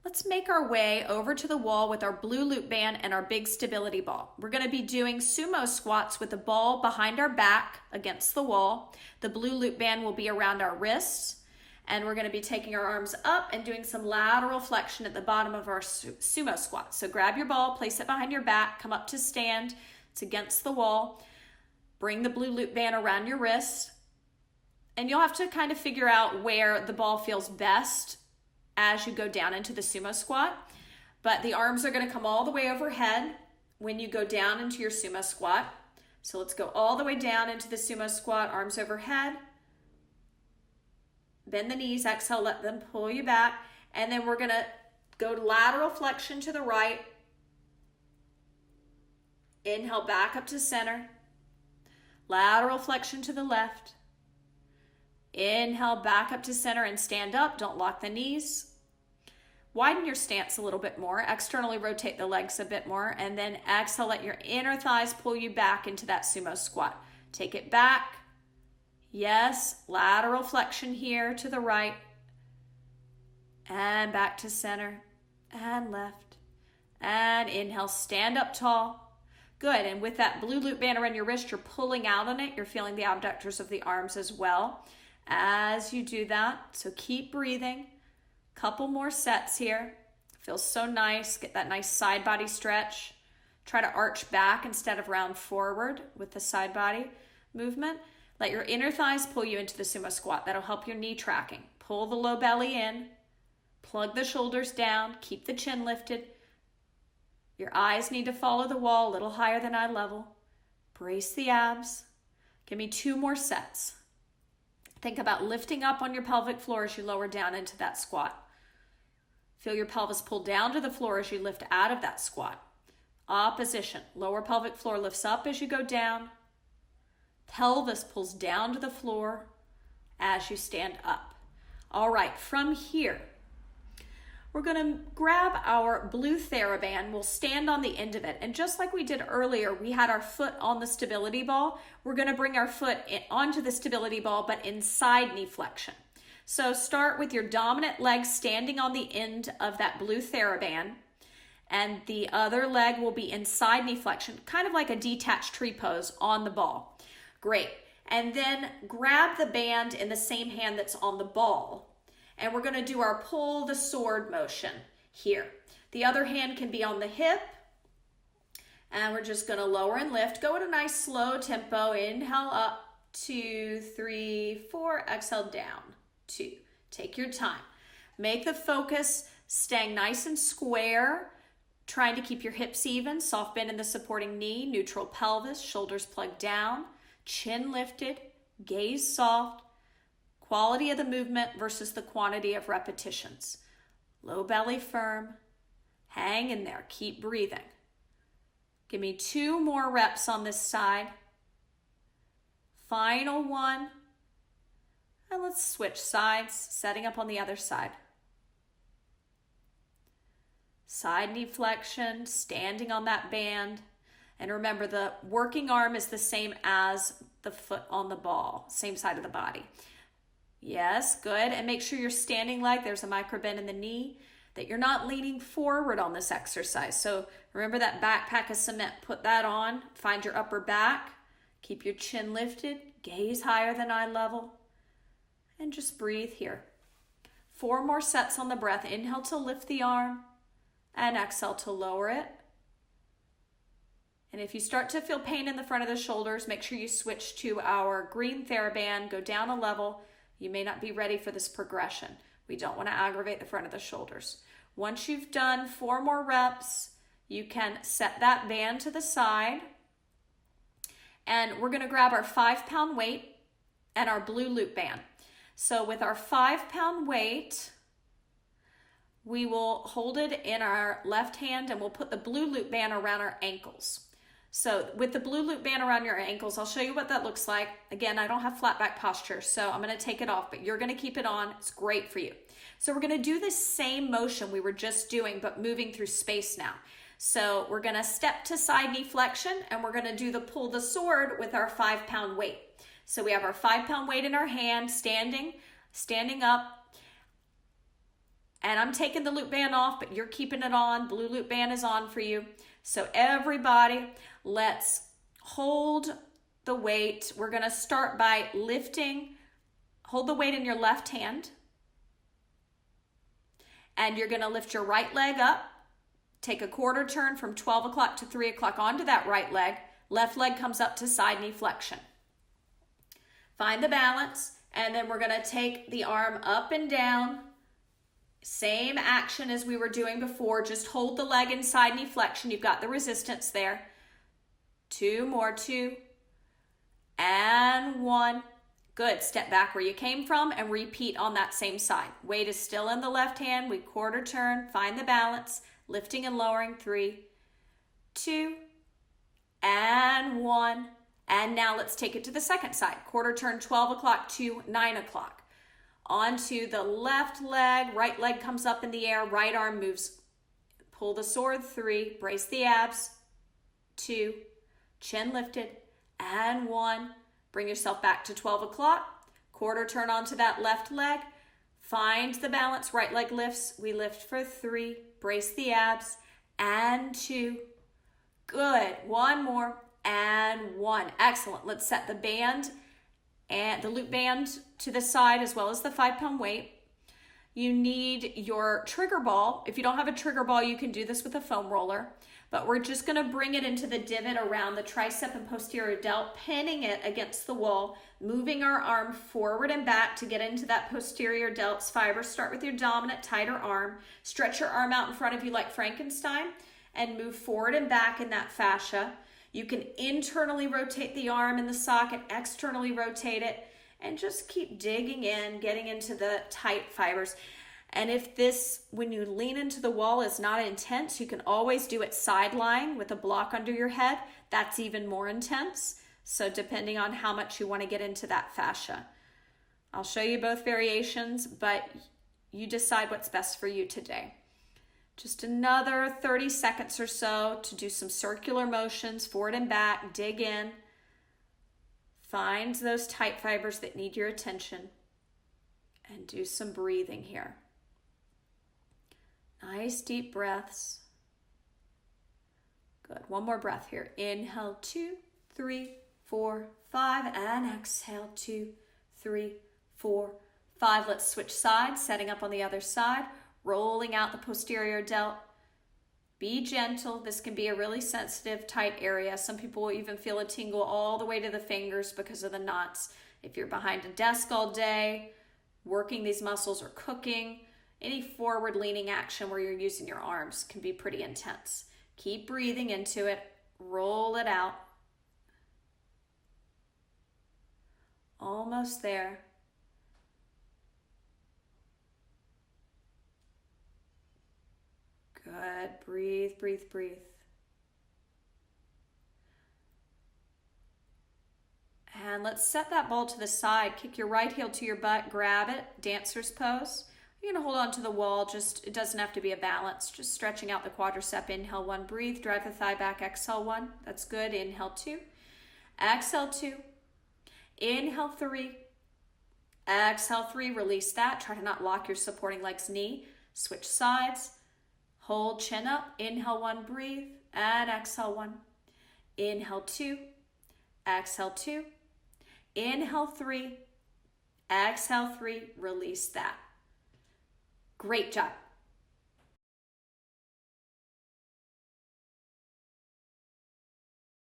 Let's make our way over to the wall with our blue loop band and our big stability ball. We're going to be doing sumo squats with the ball behind our back against the wall. The blue loop band will be around our wrists, and we're going to be taking our arms up and doing some lateral flexion at the bottom of our sumo squat. So grab your ball, place it behind your back, come up to stand. It's against the wall. Bring the blue loop band around your wrist, and you'll have to kind of figure out where the ball feels best as you go down into the sumo squat. But the arms are going to come all the way overhead when you go down into your sumo squat. So let's go all the way down into the sumo squat, arms overhead. Bend the knees, exhale, let them pull you back. And then we're going to go lateral flexion to the right. Inhale, back up to center. Lateral flexion to the left. Inhale, back up to center and stand up. Don't lock the knees. Widen your stance a little bit more. Externally rotate the legs a bit more. And then exhale, let your inner thighs pull you back into that sumo squat. Take it back. Yes, lateral flexion here to the right. And back to center. And left. And inhale, stand up tall. Good. And with that blue loop band around your wrist, you're pulling out on it. You're feeling the abductors of the arms as well as you do that. So keep breathing. Couple more sets here. Feels so nice. Get that nice side body stretch. Try to arch back instead of round forward with the side body movement. Let your inner thighs pull you into the sumo squat. That'll help your knee tracking. Pull the low belly in. Plug the shoulders down. Keep the chin lifted. Your eyes need to follow the wall a little higher than eye level. Brace the abs. Give me 2 more sets. Think about lifting up on your pelvic floor as you lower down into that squat. Feel your pelvis pull down to the floor as you lift out of that squat. Opposition. Lower pelvic floor lifts up as you go down. Pelvis pulls down to the floor as you stand up. All right, from here, we're going to grab our blue Theraband. We'll stand on the end of it. And just like we did earlier, we had our foot on the stability ball. We're going to bring our foot onto the stability ball, but inside knee flexion. So start with your dominant leg standing on the end of that blue Theraband. And the other leg will be inside knee flexion, kind of like a detached tree pose on the ball. Great. And then grab the band in the same hand that's on the ball. And we're going to do our pull the sword motion here. The other hand can be on the hip. And we're just going to lower and lift. Go at a nice slow tempo. Inhale up, 2, 3, 4. Exhale down, 2. Take your time. Make the focus staying nice and square. Trying to keep your hips even. Soft bend in the supporting knee. Neutral pelvis. Shoulders plugged down. Chin lifted. Gaze soft. Quality of the movement versus the quantity of repetitions. Low belly firm. Hang in there. Keep breathing. Give me 2 more reps on this side. Final one. And let's switch sides, setting up on the other side. Side knee flexion, standing on that band. And remember, the working arm is the same as the foot on the ball, same side of the body. Yes, good. And make sure you're standing leg. There's a micro bend in the knee, that you're not leaning forward on this exercise. So remember that backpack of cement. Put that on. Find your upper back. Keep your chin lifted. Gaze higher than eye level. And just breathe here. 4 more sets on the breath. Inhale to lift the arm. And exhale to lower it. And if you start to feel pain in the front of the shoulders, make sure you switch to our green Theraband. Go down a level. You may not be ready for this progression. We don't want to aggravate the front of the shoulders. Once you've done 4 more reps, you can set that band to the side. And we're going to grab our 5-pound weight and our blue loop band. So with our 5-pound weight, we will hold it in our left hand and we'll put the blue loop band around our ankles. So with the blue loop band around your ankles, I'll show you what that looks like. Again, I don't have flat back posture, so I'm going to take it off, but you're going to keep it on. It's great for you. So we're going to do the same motion we were just doing, but moving through space now. So we're going to step to side knee flexion, and we're going to do the pull the sword with our 5-pound weight. So we have our 5-pound weight in our hand, standing up. And I'm taking the loop band off, but you're keeping it on. Blue loop band is on for you. So everybody, let's hold the weight. We're going to start by lifting. Hold the weight in your left hand. And you're going to lift your right leg up. Take a quarter turn from 12 o'clock to 3 o'clock onto that right leg. Left leg comes up to side knee flexion. Find the balance, and then we're going to take the arm up and down. Same action as we were doing before. Just hold the leg in side knee flexion. You've got the resistance there. 2 more, 2, and 1. Good. Step back where you came from and repeat on that same side. Weight is still in the left hand. We quarter turn. Find the balance. Lifting and lowering. 3, 2, and 1. And now let's take it to the second side. Quarter turn, 12 o'clock to 9 o'clock. Onto the left leg. Right leg comes up in the air. Right arm moves. Pull the sword. 3. Brace the abs. 2. Chin lifted. And 1. Bring yourself back to 12 o'clock. Quarter turn onto that left leg. Find the balance. Right leg lifts. We lift for 3. Brace the abs. And 2. Good. 1 more. And 1. Excellent. Let's set the band and the loop band to the side as well as the 5-pound weight. You need your trigger ball. If you don't have a trigger ball, you can do this with a foam roller. But we're just going to bring it into the divot around the tricep and posterior delt, pinning it against the wall, moving our arm forward and back to get into that posterior delt's fiber. Start with your dominant, tighter arm. Stretch your arm out in front of you like Frankenstein and move forward and back in that fascia. You can internally rotate the arm in the socket, externally rotate it, and just keep digging in, getting into the tight fibers. And if this, when you lean into the wall, is not intense, you can always do it side lying with a block under your head. That's even more intense. So depending on how much you want to get into that fascia. I'll show you both variations, but you decide what's best for you today. Just another 30 seconds or so to do some circular motions, forward and back, dig in. Find those tight fibers that need your attention and do some breathing here. Nice deep breaths. Good. One more breath here. Inhale, 2, 3, 4, 5, and exhale, 2, 3, 4, 5. Let's switch sides, setting up on the other side. Rolling out the posterior delt. Be gentle. This can be a really sensitive, tight area. Some people will even feel a tingle all the way to the fingers because of the knots. If you're behind a desk all day, working these muscles or cooking, any forward leaning action where you're using your arms can be pretty intense. Keep breathing into it. Roll it out. Almost there. Good. Breathe, breathe, breathe. And let's set that ball to the side. Kick your right heel to your butt, grab it, dancer's pose. You're going to hold on to the wall. It doesn't have to be a balance. Just stretching out the quadricep. Inhale, 1, breathe. Drive the thigh back. Exhale, 1. That's good. Inhale, 2. Exhale, 2. Inhale, 3. Exhale, 3. Release that. Try to not lock your supporting leg's knee. Switch sides. Hold chin up. Inhale, 1, breathe. And exhale, 1. Inhale, 2. Exhale, 2. Inhale, 3. Exhale, 3. Release that. Great job.